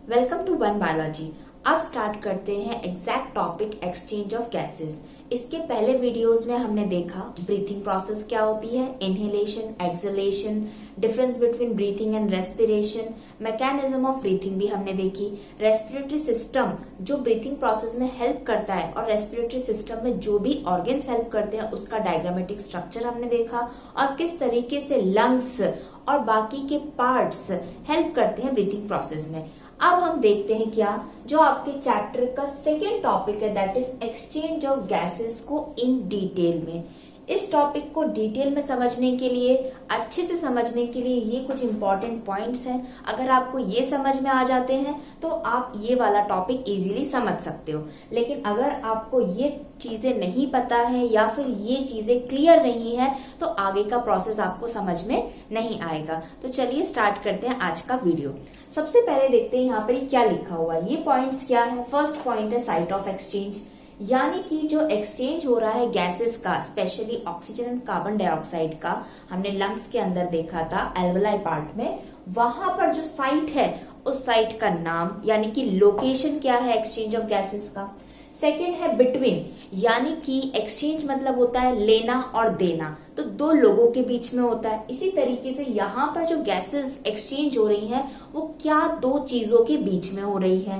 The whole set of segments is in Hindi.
Welcome to One Biology. अब स्टार्ट करते हैं exact topic exchange of gases. इसके पहले वीडियोस में हमने देखा ब्रीथिंग प्रोसेस क्या होती है, inhalation, exhalation, difference between breathing and respiration, mechanism of breathing भी हमने देखी, रेस्पिरेटरी सिस्टम जो ब्रीथिंग प्रोसेस में हेल्प करता है और रेस्पिरेटरी सिस्टम में जो भी ऑर्गन्स हेल्प करते हैं उसका डायग्रामेटिक स्ट्रक्चर हमने देखा और किस तरीके से लंग्स और बाकी के पार्ट्स हेल्प करते हैं ब्रीथिंग प्रोसेस में। अब हम देखते हैं क्या जो आपके चैप्टर का सेकेंड टॉपिक है, that is exchange of gases को इन डिटेल में। इस टॉपिक को डिटेल में समझने के लिए, अच्छे से समझने के लिए ये कुछ इंपॉर्टेंट पॉइंट्स हैं। अगर आपको ये समझ में आ जाते हैं तो आप ये वाला टॉपिक इजीली समझ सकते हो। लेकिन अगर आपको ये चीजें नहीं पता है या फिर ये चीजें क्लियर नहीं है तो आगे का प्रोसेस आपको समझ में नहीं आएगा। तो चलिए स्टार्ट करते हैं आज का वीडियो। सबसे पहले देखते हैं यहाँ पर क्या लिखा हुआ है। ये पॉइंट्स क्या है? फर्स्ट पॉइंट है साइट ऑफ एक्सचेंज, यानी कि जो एक्सचेंज हो रहा है गैसेस का, specially oxygen and carbon dioxide का, हमने लंग्स के अंदर देखा था एल्वेलाई पार्ट में। वहां पर जो साइट है उस साइट का नाम यानी कि लोकेशन क्या है एक्सचेंज ऑफ गैसेस का। सेकेंड है बिटवीन, यानी कि एक्सचेंज मतलब होता है लेना और देना, तो दो लोगों के बीच में होता है। इसी तरीके से यहाँ पर जो गैसेस एक्सचेंज हो रही हैं वो क्या दो चीजों के बीच में हो रही है।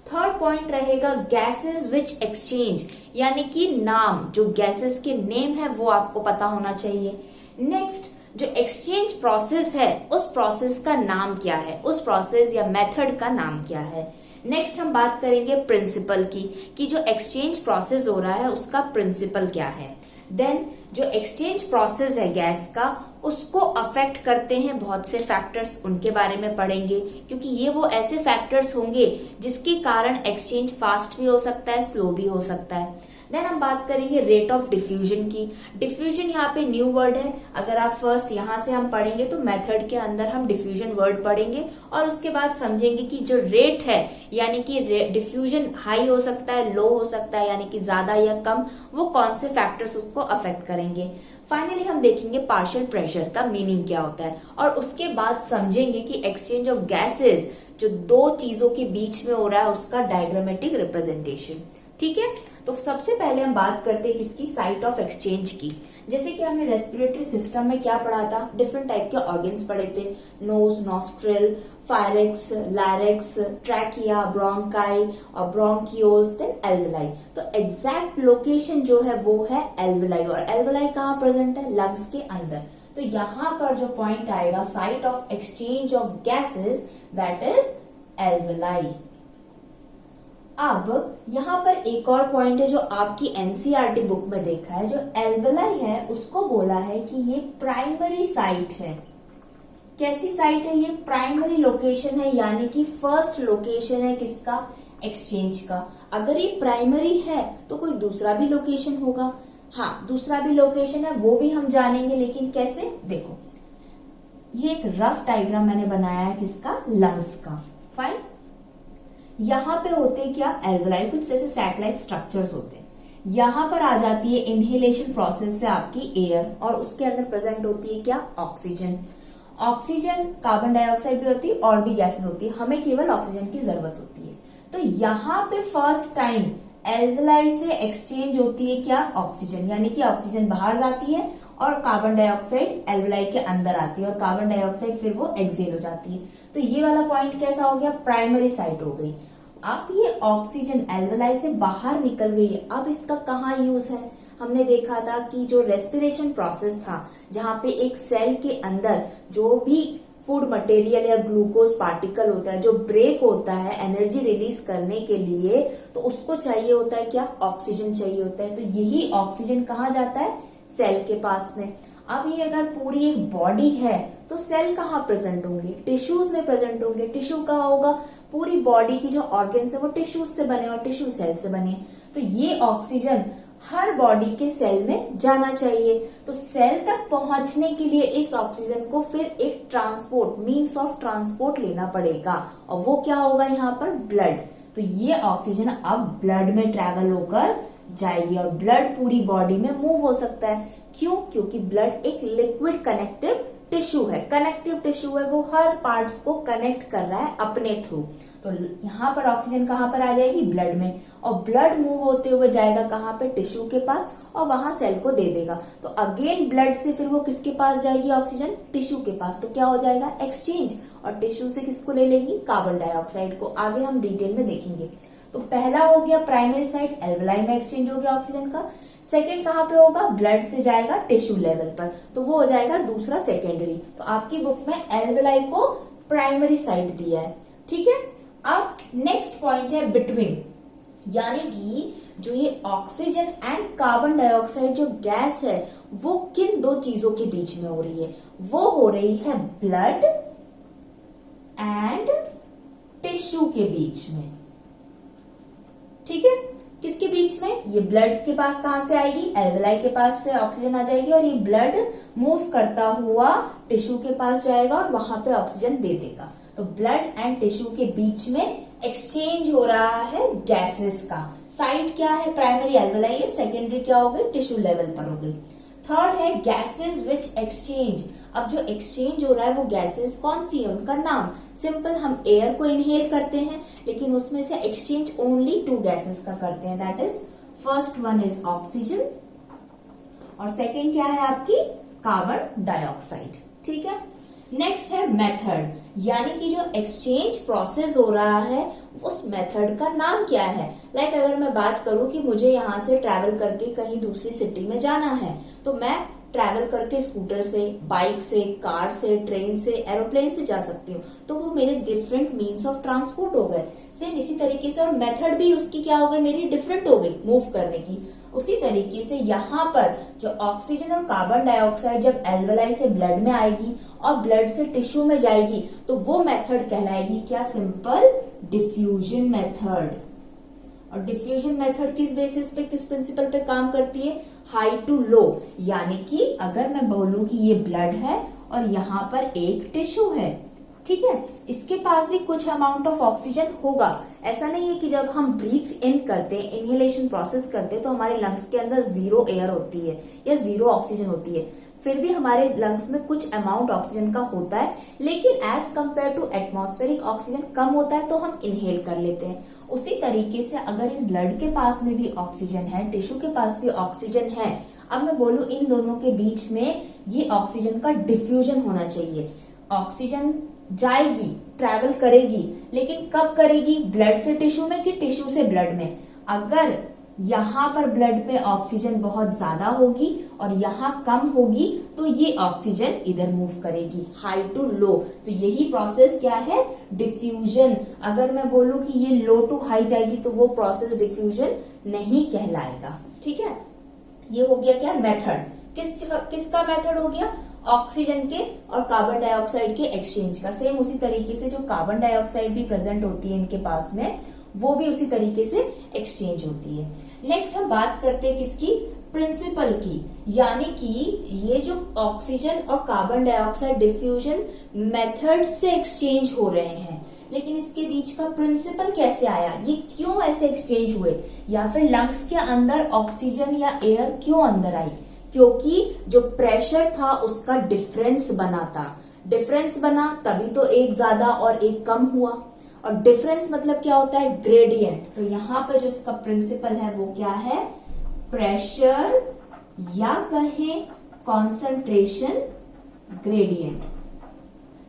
थर्ड पॉइंट रहेगा गैसेस विच एक्सचेंज, यानी कि नाम, जो गैसेस के नेम है वो आपको पता होना चाहिए। नेक्स्ट, जो एक्सचेंज प्रोसेस है उस प्रोसेस का नाम क्या है, उस प्रोसेस या मेथड का नाम क्या है। नेक्स्ट हम बात करेंगे प्रिंसिपल की, कि जो एक्सचेंज प्रोसेस हो रहा है उसका प्रिंसिपल क्या है। देन जो एक्सचेंज प्रोसेस है गैस का उसको अफेक्ट करते हैं बहुत से फैक्टर्स, उनके बारे में पढ़ेंगे, क्योंकि ये वो ऐसे फैक्टर्स होंगे जिसके कारण एक्सचेंज फास्ट भी हो सकता है, स्लो भी हो सकता है। देन हम बात करेंगे रेट ऑफ डिफ्यूजन की। डिफ्यूजन यहाँ पे न्यू वर्ड है, अगर आप फर्स्ट यहाँ से हम पढ़ेंगे तो मेथड के अंदर हम डिफ्यूजन वर्ड पढ़ेंगे और उसके बाद समझेंगे कि जो रेट है यानी कि डिफ्यूजन हाई हो सकता है, लो हो सकता है, यानी कि ज्यादा या कम, वो कौन से फैक्टर्स उसको अफेक्ट करेंगे। फाइनली हम देखेंगे पार्शियल प्रेशर का मीनिंग क्या होता है और उसके बाद समझेंगे कि एक्सचेंज ऑफ गैसेस जो दो चीजों के बीच में हो रहा है उसका डायग्रामेटिक रिप्रेजेंटेशन। ठीक है, तो सबसे पहले हम बात करते हैं किसकी, साइट ऑफ एक्सचेंज की। जैसे कि हमने रेस्पिरेटरी सिस्टम में क्या पढ़ा था, डिफरेंट टाइप के ऑर्गन्स पढ़े थे, nose, nostril, pharynx, larynx, trachea, bronchi और ब्रोंकियोल्स, देन एल्वेलाई। तो एग्जैक्ट लोकेशन जो है वो है एल्वेलाई, और एल्वेलाई कहाँ प्रेजेंट है, लंग्स के अंदर। तो यहाँ पर जो पॉइंट आएगा site of exchange of gases, that is alveoli. अब यहाँ पर एक और पॉइंट है जो आपकी एनसीईआरटी बुक में देखा है, जो एल्वेलाई है उसको बोला है कि ये प्राइमरी साइट है। कैसी साइट है ये? प्राइमरी लोकेशन है, यानी कि फर्स्ट लोकेशन है किसका, एक्सचेंज का। अगर ये प्राइमरी है तो कोई दूसरा भी लोकेशन होगा। हाँ, दूसरा भी लोकेशन है, वो भी हम जानेंगे, लेकिन कैसे, देखो ये एक रफ डायग्राम मैंने बनाया है किसका, लंग्स का। फाइन, यहाँ पे होते हैं क्या, एल्वेलाई, कुछ जैसे सैक लाइक स्ट्रक्चर्स होते हैं। यहाँ पर आ जाती है इनहेलेशन प्रोसेस से आपकी एयर और उसके अंदर प्रेजेंट होती है क्या, ऑक्सीजन। ऑक्सीजन, कार्बन डाइऑक्साइड भी होती है और भी गैसेस होती है, हमें केवल ऑक्सीजन की जरूरत होती है। तो यहाँ पे फर्स्ट टाइम एल्वेलाई से एक्सचेंज होती है क्या, ऑक्सीजन, यानी कि ऑक्सीजन बाहर जाती है और कार्बन डाइऑक्साइड एल्वेलाई के अंदर आती है और कार्बन डाइऑक्साइड फिर वो एक्सहेल हो जाती है। तो ये वाला पॉइंट कैसा हो गया, प्राइमरी साइट हो गई। अब ये ऑक्सीजन एल्वेलाई से बाहर निकल गई है, अब इसका कहाँ यूज है। हमने देखा था कि जो रेस्पिरेशन प्रोसेस था, जहां पे एक सेल के अंदर जो भी फूड मटेरियल या ग्लूकोज पार्टिकल होता है जो ब्रेक होता है एनर्जी रिलीज करने के लिए, तो उसको चाहिए होता है क्या, ऑक्सीजन चाहिए होता है। तो यही ऑक्सीजन कहाँ जाता है, सेल के पास में। अब ये अगर पूरी एक बॉडी है तो सेल कहाँ प्रेजेंट होंगे, टिश्यूज में प्रेजेंट होंगे। टिश्यू कहाँ होगा, पूरी बॉडी की जो ऑर्गन्स है वो टिश्यूज से बने और टिश्यू सेल से बने। तो ये ऑक्सीजन हर बॉडी के सेल में जाना चाहिए। तो सेल तक पहुंचने के लिए इस ऑक्सीजन को फिर एक ट्रांसपोर्ट, मीन्स ऑफ ट्रांसपोर्ट लेना पड़ेगा, और वो क्या होगा यहाँ पर, ब्लड। तो ये ऑक्सीजन अब ब्लड में ट्रेवल होकर जाएगी और ब्लड पूरी बॉडी में मूव हो सकता है। क्यों? क्योंकि ब्लड एक लिक्विड कनेक्टिव टिश्यू है, कनेक्टिव टिश्यू है, वो हर पार्ट्स को कनेक्ट कर रहा है अपने थ्रू। तो यहाँ पर ऑक्सीजन कहाँ पर आ जाएगी, ब्लड में, और ब्लड मूव होते हुए जाएगा कहाँ पे, टिश्यू के पास, और वहां सेल को दे देगा। तो अगेन ब्लड से फिर वो किसके पास जाएगी ऑक्सीजन, टिश्यू के पास। तो क्या हो जाएगा, एक्सचेंज, और टिश्यू से किसको ले लेगी, कार्बन डाइऑक्साइड को। आगे हम डिटेल में देखेंगे। तो पहला हो गया प्राइमरी साइट, एल्वेलाई में एक्सचेंज हो गया ऑक्सीजन का। सेकेंड कहाँ पे होगा, ब्लड से जाएगा टिश्यू लेवल पर, तो वो हो जाएगा दूसरा सेकेंडरी। तो आपकी बुक में एल्वेलाई को प्राइमरी साइट दिया है, ठीक है। अब नेक्स्ट पॉइंट है बिटवीन, यानी कि जो ये ऑक्सीजन एंड कार्बन डाइऑक्साइड जो गैस है वो किन दो चीजों के बीच में हो रही है, वो हो रही है ब्लड एंड टिश्यू के बीच में, ठीक है। किसके बीच में, ये ब्लड के पास कहां से आएगी, एल्वेलाई के पास से ऑक्सीजन आ जाएगी, और ये ब्लड मूव करता हुआ टिश्यू के पास जाएगा और वहां पे ऑक्सीजन दे देगा। तो ब्लड एंड टिश्यू के बीच में एक्सचेंज हो रहा है गैसेस का। साइड क्या है, प्राइमरी एल्वेलाई है, सेकेंडरी क्या हो गई, टिश्यू लेवल पर हो गई। थर्ड है गैसेस विच एक्सचेंज। अब जो एक्सचेंज हो रहा है वो गैसेस कौन सी है, उनका नाम सिंपल, हम एयर को इनहेल करते हैं लेकिन उसमें से एक्सचेंज ओनली 2 गैसेस का करते हैं, that is first one is oxygen और सेकेंड क्या है आपकी, कार्बन डाइऑक्साइड, ठीक है। नेक्स्ट है मेथड, यानी कि जो एक्सचेंज प्रोसेस हो रहा है उस मेथड का नाम क्या है। लाइक अगर मैं बात करूं कि मुझे यहाँ से ट्रैवल करके कहीं दूसरी सिटी में जाना है, तो मैं ट्रैवल करके स्कूटर से, बाइक से, कार से, ट्रेन से, एरोप्लेन से जा सकती हूँ, तो वो मेरे डिफरेंट मीन्स ऑफ ट्रांसपोर्ट हो गए। सेम इसी तरीके से, और मेथड भी उसकी क्या हो गई, मेरी डिफरेंट हो गई मूव करने की। उसी तरीके से यहाँ पर जो ऑक्सीजन और कार्बन डाइऑक्साइड जब एल्वेलाई से ब्लड में आएगी और ब्लड से टिश्यू में जाएगी तो वो मेथड कहलाएगी क्या, सिंपल डिफ्यूजन मेथड। और डिफ्यूजन मेथड किस बेसिस पे, किस प्रिंसिपल पे काम करती है, हाई टू लो। यानी कि अगर मैं बोलूं कि ये ब्लड है और यहाँ पर एक टिश्यू है, ठीक है, इसके पास भी कुछ अमाउंट ऑफ ऑक्सीजन होगा। ऐसा नहीं है कि जब हम ब्रीथ इन करते हैं, इनहेलेशन प्रोसेस करते हैं, तो हमारे लंग्स के अंदर 0 एयर होती है या 0 ऑक्सीजन होती है। फिर भी हमारे लंग्स में कुछ अमाउंट ऑक्सीजन का होता है, लेकिन as compare to atmospheric oxygen कम होता है, तो हम इनहेल कर लेते हैं। उसी तरीके से अगर इस ब्लड के पास में भी ऑक्सीजन है, टिश्यू के पास भी ऑक्सीजन है, अब मैं बोलूं इन दोनों के बीच में ये ऑक्सीजन का डिफ्यूजन होना चाहिए। ऑक्सीजन जाएगी, ट्रैवल करेगी, लेकिन कब करेगी, ब्लड से टिश्यू में कि टिश्यू से ब्लड में। अगर यहाँ पर ब्लड में ऑक्सीजन बहुत ज्यादा होगी और यहाँ कम होगी तो ये ऑक्सीजन इधर मूव करेगी, हाई टू लो। तो यही प्रोसेस क्या है, डिफ्यूजन। अगर मैं बोलूं कि ये लो टू हाई जाएगी तो वो प्रोसेस डिफ्यूजन नहीं कहलाएगा, ठीक है। ये हो गया क्या, मेथड। किसका मेथड हो गया, ऑक्सीजन के और कार्बन डाइऑक्साइड के एक्सचेंज का। सेम उसी तरीके से जो कार्बन डाइऑक्साइड भी प्रेजेंट होती है इनके पास में, वो भी उसी तरीके से एक्सचेंज होती है। नेक्स्ट हम बात करते हैं किसकी, प्रिंसिपल की, यानी कि ये जो ऑक्सीजन और कार्बन डाइऑक्साइड डिफ्यूजन मेथड से एक्सचेंज हो रहे हैं, लेकिन इसके बीच का प्रिंसिपल कैसे आया, ये क्यों ऐसे एक्सचेंज हुए, या फिर लंग्स के अंदर ऑक्सीजन या एयर क्यों अंदर आई, क्योंकि जो प्रेशर था उसका डिफरेंस बना था। डिफरेंस बना तभी तो एक ज्यादा और एक कम हुआ, और डिफरेंस मतलब क्या होता है, ग्रेडियंट। तो यहाँ पर जो इसका प्रिंसिपल है वो क्या है, प्रेशर या कहें कॉन्सेंट्रेशन ग्रेडियंट।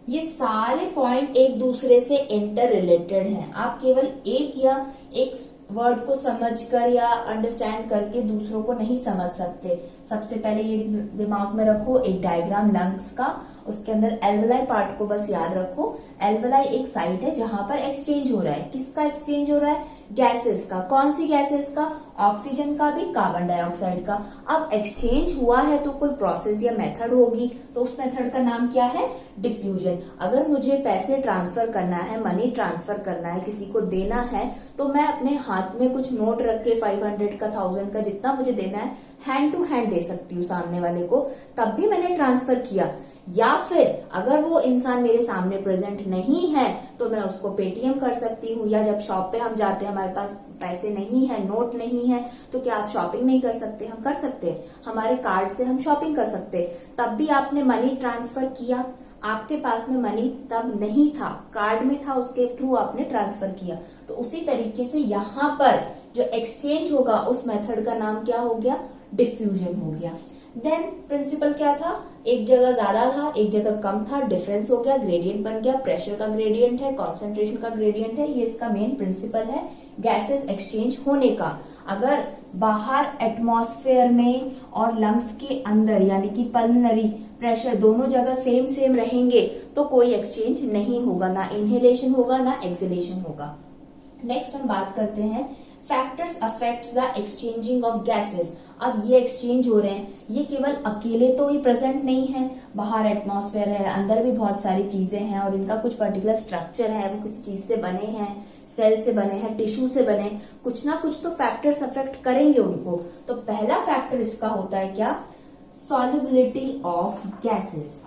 ये सारे पॉइंट एक दूसरे से इंटर रिलेटेड हैं। आप केवल एक वर्ड को समझकर या अंडरस्टैंड करके दूसरों को नहीं समझ सकते। सबसे पहले ये दिमाग में रखो, एक डायग्राम लंग्स का, उसके अंदर एल्वेलाई पार्ट को बस याद रखो। एल्वेलाई एक साइट है जहां पर एक्सचेंज हो रहा है। किसका एक्सचेंज हो रहा है, गैसेस का। कौन सी गैसेस का, ऑक्सीजन का भी, कार्बन डाइऑक्साइड का। अब एक्सचेंज हुआ है तो कोई प्रोसेस या मेथड होगी, तो उस मेथड का नाम क्या है, डिफ्यूजन। अगर मुझे पैसे ट्रांसफर करना है, मनी ट्रांसफर करना है, किसी को देना है, तो मैं अपने हाथ में कुछ नोट रख के 500 का, 1000 का, जितना मुझे देना है, हैंड टू हैंड दे सकती हूँ सामने वाले को, तब भी मैंने ट्रांसफर किया। या फिर अगर वो इंसान मेरे सामने प्रेजेंट नहीं है तो मैं उसको पेटीएम कर सकती हूँ, या जब शॉप पे हम जाते हैं, हमारे पास पैसे नहीं है, नोट नहीं है, तो क्या आप शॉपिंग नहीं कर सकते, हम कर सकते हैं। हमारे कार्ड से हम शॉपिंग कर सकते हैं। तब भी आपने मनी ट्रांसफर किया, आपके पास में मनी तब नहीं था, कार्ड में था, उसके थ्रू आपने ट्रांसफर किया। तो उसी तरीके से यहाँ पर जो एक्सचेंज होगा उस मेथड का नाम क्या हो गया, डिफ्यूजन हो गया। देन प्रिंसिपल क्या था, एक जगह ज्यादा था, एक जगह कम था, डिफरेंस हो गया, ग्रेडियंट बन गया, प्रेशर का ग्रेडियंट है, कॉन्सेंट्रेशन का ग्रेडियंट है, ये इसका मेन प्रिंसिपल है गैसेस एक्सचेंज होने का। अगर बाहर एटमॉस्फेयर में और लंग्स के अंदर यानी कि पल्मनरी प्रेशर दोनों जगह सेम सेम रहेंगे तो कोई एक्सचेंज नहीं होगा, ना इनहेलेशन होगा ना एक्सहेलेशन होगा। नेक्स्ट हम बात करते हैं factors affects the exchanging of gases. अब ये एक्सचेंज हो रहे हैं, ये केवल अकेले तो ही प्रेजेंट नहीं है, बाहर एटमॉस्फेयर है, अंदर भी बहुत सारी चीजें हैं और इनका कुछ पर्टिकुलर स्ट्रक्चर है, वो किसी चीज से बने हैं, सेल से बने हैं, टिश्यू से बने, कुछ ना कुछ तो फैक्टर्स अफेक्ट करेंगे उनको। तो पहला फैक्टर इसका होता है क्या, सॉल्युबिलिटी ऑफ गैसेस।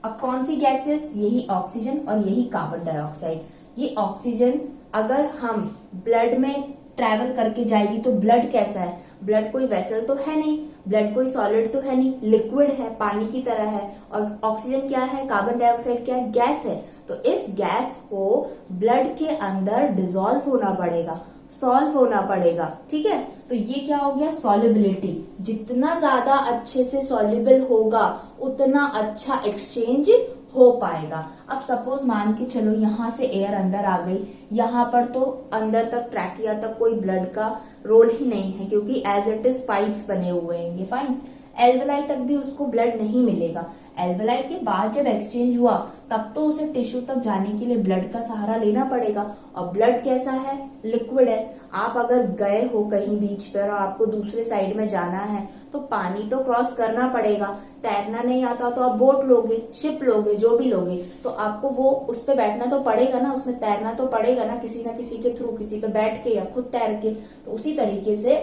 अब कौन सी गैसेस, यही ऑक्सीजन और यही कार्बन डाइऑक्साइड। ये ऑक्सीजन अगर हम ब्लड में ट्रैवल करके जाएगी तो ब्लड कैसा है, ब्लड कोई वेसल तो है नहीं, ब्लड कोई सॉलिड तो है नहीं, लिक्विड है, पानी की तरह है। और ऑक्सीजन क्या है, कार्बन डाइऑक्साइड क्या है, गैस है। तो इस गैस को ब्लड के अंदर डिसॉल्व होना पड़ेगा, सॉल्व होना पड़ेगा, ठीक है। तो ये क्या हो गया, सॉल्युबिलिटी। जितना ज्यादा अच्छे से सॉल्युबल होगा उतना अच्छा एक्सचेंज हो पाएगा। अब सपोज मान के चलो यहाँ से एयर अंदर आ गई, यहाँ पर तो अंदर तक ट्रैकिया तक कोई ब्लड का रोल ही नहीं है क्योंकि एज इट इज पाइप्स बने हुए हैं, फाइन। एल्वेलाई तक भी उसको ब्लड नहीं मिलेगा। एल्वेलाई के बाद जब एक्सचेंज हुआ तब तो उसे टिश्यू तक जाने के लिए ब्लड का सहारा लेना पड़ेगा। और ब्लड कैसा है, लिक्विड है। आप अगर गए हो कहीं बीच पर और आपको दूसरे साइड में जाना है तो पानी तो क्रॉस करना पड़ेगा। तैरना नहीं आता तो आप बोट लोगे, शिप लोगे, जो भी लोगे, तो आपको वो उस पे बैठना तो पड़ेगा ना, उसमें तैरना तो पड़ेगा ना किसी के थ्रू, किसी पे बैठ के या खुद तैर के। तो उसी तरीके से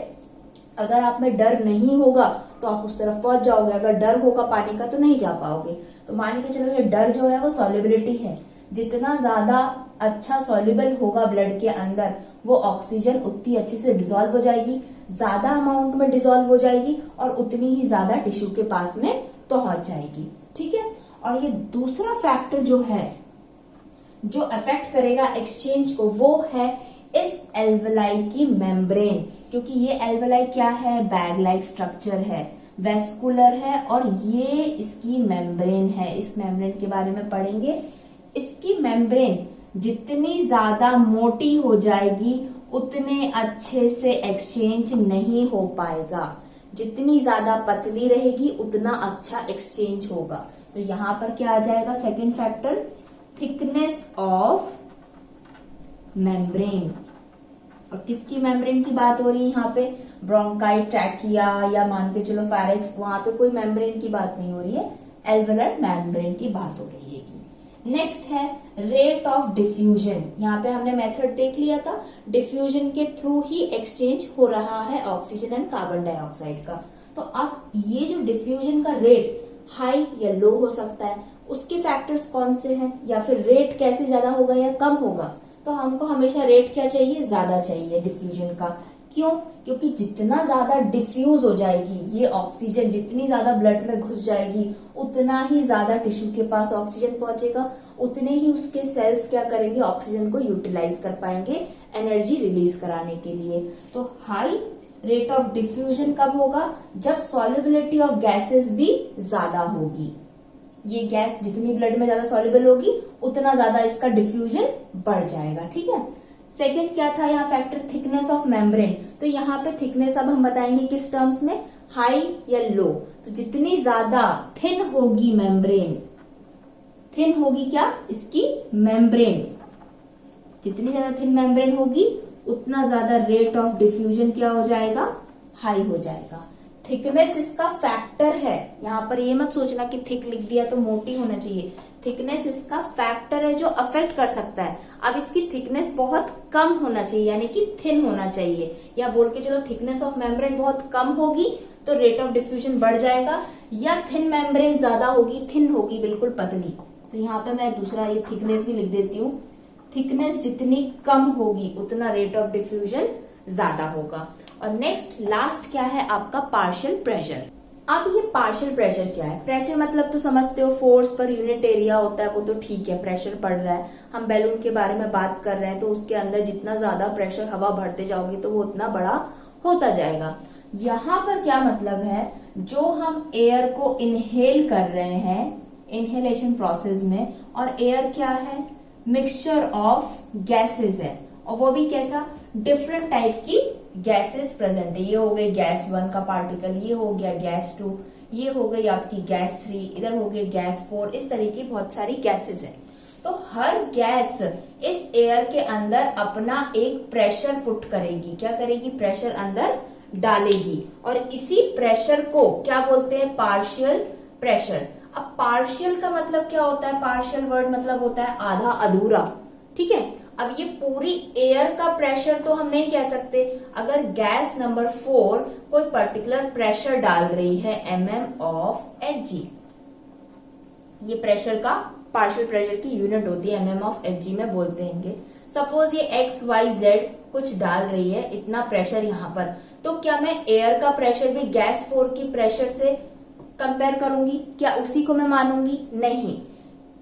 अगर आप में डर नहीं होगा तो आप उस तरफ पहुंच जाओगे, अगर डर होगा पानी का तो नहीं जा पाओगे। तो मान के चलो ये डर जो है वो सॉल्युबिलिटी है। जितना ज्यादा अच्छा सॉल्युबल होगा ब्लड के अंदर वो ऑक्सीजन उतनी अच्छे से डिसॉल्व हो जाएगी, ज्यादा अमाउंट में डिसॉल्व हो जाएगी और उतनी ही ज्यादा टिश्यू के पास में पहुंच जाएगी, ठीक है। और ये दूसरा फैक्टर जो है जो अफेक्ट करेगा एक्सचेंज को वो है इस एल्वेलाई की मेम्ब्रेन। क्योंकि ये एल्वेलाई क्या है, बैग लाइक स्ट्रक्चर है, वेस्कुलर है और ये इसकी मेम्ब्रेन है। इस मेम्ब्रेन के बारे में पढ़ेंगे। इसकी मेम्ब्रेन जितनी ज्यादा मोटी हो जाएगी उतने अच्छे से एक्सचेंज नहीं हो पाएगा, जितनी ज्यादा पतली रहेगी उतना अच्छा एक्सचेंज होगा। तो यहाँ पर क्या आ जाएगा, second factor, thickness of membrane. और किसकी मेम्ब्रेन की बात हो रही है यहाँ पे, ब्रोंकाई, ट्रैकिया या मान के चलो फेरिंक्स, वहां पे कोई मेम्ब्रेन की बात नहीं हो रही है, एल्वेलर मेम्ब्रेन की बात हो रही है। नेक्स्ट है रेट ऑफ डिफ्यूजन। यहाँ पे हमने मेथड देख लिया था, डिफ्यूजन के थ्रू ही एक्सचेंज हो रहा है ऑक्सीजन एंड कार्बन डाइऑक्साइड का। तो अब ये जो डिफ्यूजन का रेट हाई या लो हो सकता है, उसके फैक्टर्स कौन से हैं, या फिर रेट कैसे ज्यादा होगा या कम होगा। तो हमको हमेशा रेट क्या चाहिए, ज्यादा चाहिए डिफ्यूजन का। क्यों, क्योंकि जितना ज्यादा डिफ्यूज हो जाएगी ये ऑक्सीजन, जितनी ज्यादा ब्लड में घुस जाएगी उतना ही ज्यादा टिश्यू के पास ऑक्सीजन पहुंचेगा, उतने ही उसके सेल्स क्या करेंगे, ऑक्सीजन को यूटिलाइज कर पाएंगे एनर्जी रिलीज कराने के लिए। तो हाई रेट ऑफ डिफ्यूजन कब होगा, जब सॉल्युबिलिटी ऑफ गैसेस भी ज्यादा होगी। ये गैस जितनी ब्लड में ज्यादा सॉल्युबल होगी उतना ज्यादा इसका डिफ्यूजन बढ़ जाएगा, ठीक है। सेकंड क्या था यहाँ फैक्टर, थिकनेस ऑफ मेम्ब्रेन। तो यहाँ पे थिकनेस अब हम बताएंगे किस टर्म्स में, हाई या लो। तो जितनी ज्यादा थिन होगी मेम्ब्रेन, थिन होगी क्या, इसकी मेम्ब्रेन, जितनी ज्यादा थिन मेम्ब्रेन होगी उतना ज्यादा रेट ऑफ डिफ्यूजन क्या हो जाएगा, हाई हो जाएगा। थिकनेस इसका फैक्टर है, यहाँ पर ये मत सोचना कि थिक लिख दिया तो मोटी होना चाहिए। थिकनेस इसका फैक्टर है जो अफेक्ट कर सकता है। अब इसकी थिकनेस बहुत कम होना चाहिए यानी कि थिन होना चाहिए, या बोल के चलो थिकनेस ऑफ मेम्ब्रेन बहुत कम होगी तो रेट ऑफ डिफ्यूजन बढ़ जाएगा, या थिन मेम्ब्रेन ज्यादा होगी, थिन होगी बिल्कुल पतली। तो यहाँ पे मैं दूसरा ये थिकनेस भी लिख देती हूँ, थिकनेस जितनी कम होगी उतना रेट ऑफ डिफ्यूजन ज्यादा होगा। और नेक्स्ट लास्ट क्या है आपका, पार्शियल प्रेशर। अब ये पार्शियल प्रेशर क्या है? प्रेशर मतलब तो समझते हो फोर्स पर यूनिट एरिया होता है, वो तो ठीक है, प्रेशर पड़ रहा है। हम बैलून के बारे में बात कर रहे हैं तो उसके अंदर जितना ज्यादा प्रेशर हवा भरते जाओगे तो वो उतना बड़ा होता जाएगा। यहाँ पर क्या मतलब है, जो हम एयर को इनहेल कर रहे हैं इनहेलेशन प्रोसेस में, और एयर क्या है, मिक्सचर ऑफ गैसेस है, और वो भी कैसा, डिफरेंट टाइप की गैसेस प्रेजेंट है। ये हो गई गैस 1 का पार्टिकल, ये हो गया गैस 2, ये हो गई आपकी गैस 3, इधर हो गई गैस 4, इस तरीके की बहुत सारी गैसेस है। तो हर गैस इस एयर के अंदर अपना एक प्रेशर पुट करेगी, क्या करेगी, प्रेशर अंदर डालेगी, और इसी प्रेशर को क्या बोलते हैं, पार्शियल प्रेशर। अब पार्शियल का मतलब क्या होता है, पार्शियल वर्ड मतलब होता है आधा अधूरा, ठीक है। अब ये पूरी एयर का प्रेशर तो हम नहीं कह सकते। अगर गैस नंबर 4 कोई पर्टिकुलर प्रेशर डाल रही है mm ऑफ Hg, ये प्रेशर का पार्शियल प्रेशर की यूनिट होती है, mm ऑफ Hg में बोलते हैं। सपोज ये x y z कुछ डाल रही है, इतना प्रेशर यहाँ पर, तो क्या मैं एयर का प्रेशर भी गैस 4 की प्रेशर से कंपेयर करूंगी? क्या उसी को मैं मानूंगी? नहीं,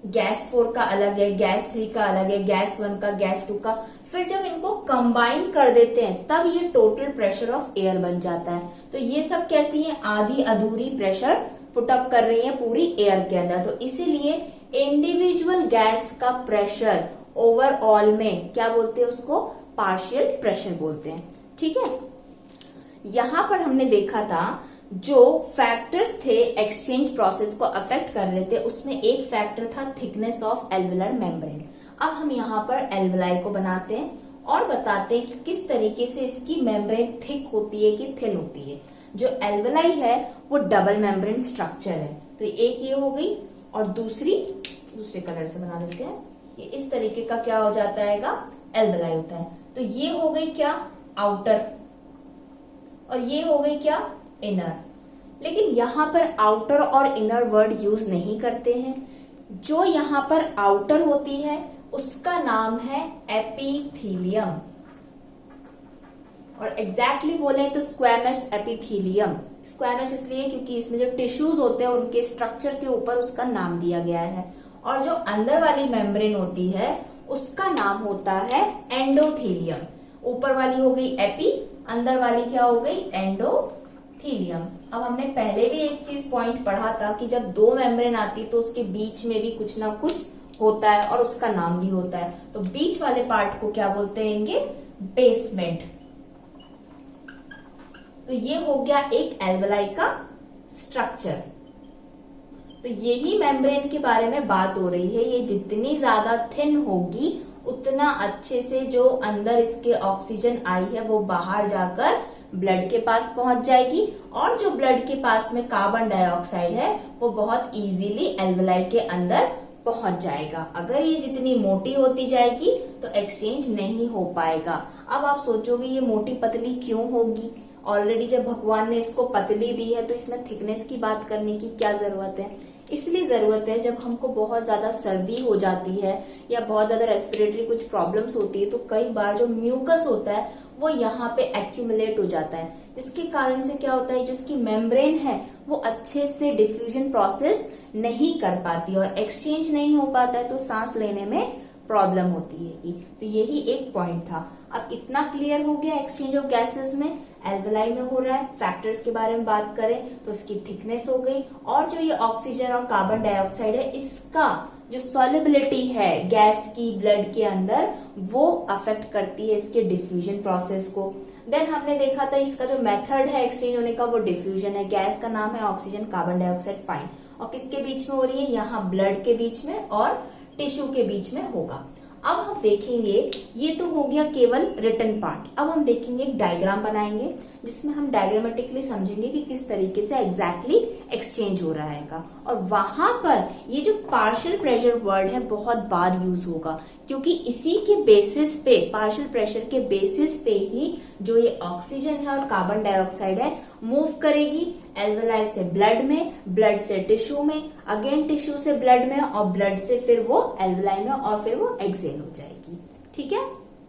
गैस 4 का अलग है, गैस 3 का अलग है, गैस 1 का, गैस 2 का। फिर जब इनको कंबाइन कर देते हैं तब ये टोटल प्रेशर ऑफ एयर बन जाता है। तो ये सब कैसी है, आधी अधूरी प्रेशर पुटअप कर रही है पूरी एयर के अंदर। तो इसीलिए इंडिविजुअल गैस का प्रेशर ओवरऑल में क्या बोलते हैं, उसको पार्शियल प्रेशर बोलते हैं, ठीक है। यहां पर हमने देखा था जो फैक्टर्स थे एक्सचेंज प्रोसेस को अफेक्ट कर रहे थे, उसमें एक फैक्टर था थिकनेस ऑफ एल्वेलर मेम्ब्रेन। अब हम यहाँ पर एल्वेलाई को बनाते हैं और बताते हैं कि किस तरीके से इसकी मेम्ब्रेन थिक होती है कि थिन होती है। जो एल्वेलाई है वो डबल मेम्ब्रेन स्ट्रक्चर है। तो एक ये हो गई, और दूसरे कलर से बना देते हैं, ये इस तरीके का क्या हो जाता है, एल्वेलाई होता है। तो ये हो गई क्या, आउटर, और ये हो गई क्या, इनर। लेकिन यहाँ पर आउटर और इनर वर्ड यूज नहीं करते हैं। जो यहाँ पर आउटर होती है उसका नाम है एपिथीलियम, और एग्जैक्टली बोले तो स्क्वैमस एपिथीलियम। स्क्वैमस इसलिए क्योंकि इसमें जो टिश्यूज होते हैं उनके स्ट्रक्चर के ऊपर उसका नाम दिया गया है। और जो अंदर वाली मेम्ब्रेन होती है उसका नाम होता है एंडोथीलियम। ऊपर वाली हो गई एपी, अंदर वाली क्या हो गई, एंडोथीलियम। अब हमने पहले भी एक चीज पॉइंट पढ़ा था कि जब दो मेम्ब्रेन आती तो उसके बीच में भी कुछ ना कुछ होता है और उसका नाम भी होता है। तो बीच वाले पार्ट को क्या बोलते हैं, बेसमेंट। तो ये हो गया एक एल्वेलाई का स्ट्रक्चर। तो यही मेम्ब्रेन के बारे में बात हो रही है। ये जितनी ज्यादा थिन होगी उतना अच्छे से जो अंदर इसके ऑक्सीजन आई है वो बाहर जाकर ब्लड के पास पहुंच जाएगी, और जो ब्लड के पास में कार्बन डाइऑक्साइड है वो बहुत इजीली एल्वेलाई के अंदर पहुंच जाएगा। अगर ये जितनी मोटी होती जाएगी तो एक्सचेंज नहीं हो पाएगा। अब आप सोचोगे ये मोटी पतली क्यों होगी, ऑलरेडी जब भगवान ने इसको पतली दी है तो इसमें थिकनेस की बात करने की क्या जरूरत है। इसलिए जरूरत है जब हमको बहुत ज्यादा सर्दी हो जाती है या बहुत ज्यादा रेस्पिरेटरी कुछ प्रॉब्लम्स होती है तो कई बार जो म्यूकस होता है वो यहाँ पे एक्यूमुलेट हो जाता है, जिसके कारण से क्या होता है, जो इसकी मेम्ब्रेन है वो अच्छे से डिफ्यूजन प्रोसेस नहीं कर पाती और एक्सचेंज नहीं हो पाता है, तो सांस लेने में प्रॉब्लम होती है। तो यही एक पॉइंट था। अब इतना क्लियर हो गया एक्सचेंज ऑफ गैसेस में एल्वेलाई में हो रहा है। फैक्टर्स के बारे में बात करें तो इसकी थिकनेस हो गई, और जो ये ऑक्सीजन और कार्बन डाइऑक्साइड है इसका जो सॉल्युबिलिटी है गैस की ब्लड के अंदर वो अफेक्ट करती है इसके डिफ्यूजन प्रोसेस को। देन हमने देखा था इसका जो मेथड है एक्सचेंज होने का वो डिफ्यूजन है। गैस का नाम है ऑक्सीजन कार्बन डाइऑक्साइड फाइन, और किसके बीच में हो रही है, यहाँ ब्लड के बीच में और टिश्यू के बीच में होगा। अब हम देखेंगे, ये तो हो गया केवल रिटन पार्ट। अब हम देखेंगे एक डायग्राम बनाएंगे जिसमें हम डायग्रामेटिकली समझेंगे कि किस तरीके से एग्जैक्टली एक्सचेंज हो रहा है। और वहां पर ये जो पार्शियल प्रेशर वर्ड है बहुत बार यूज होगा, क्योंकि इसी के बेसिस पे, पार्शियल प्रेशर के बेसिस पे ही जो ये ऑक्सीजन है और कार्बन डाइऑक्साइड है मूव करेगी एल्वेलाई से ब्लड में, ब्लड से टिश्यू में, अगेन टिश्यू से ब्लड में, और ब्लड से फिर वो एल्वेलाई में, और फिर वो एक्सहेल हो जाएगी। ठीक है।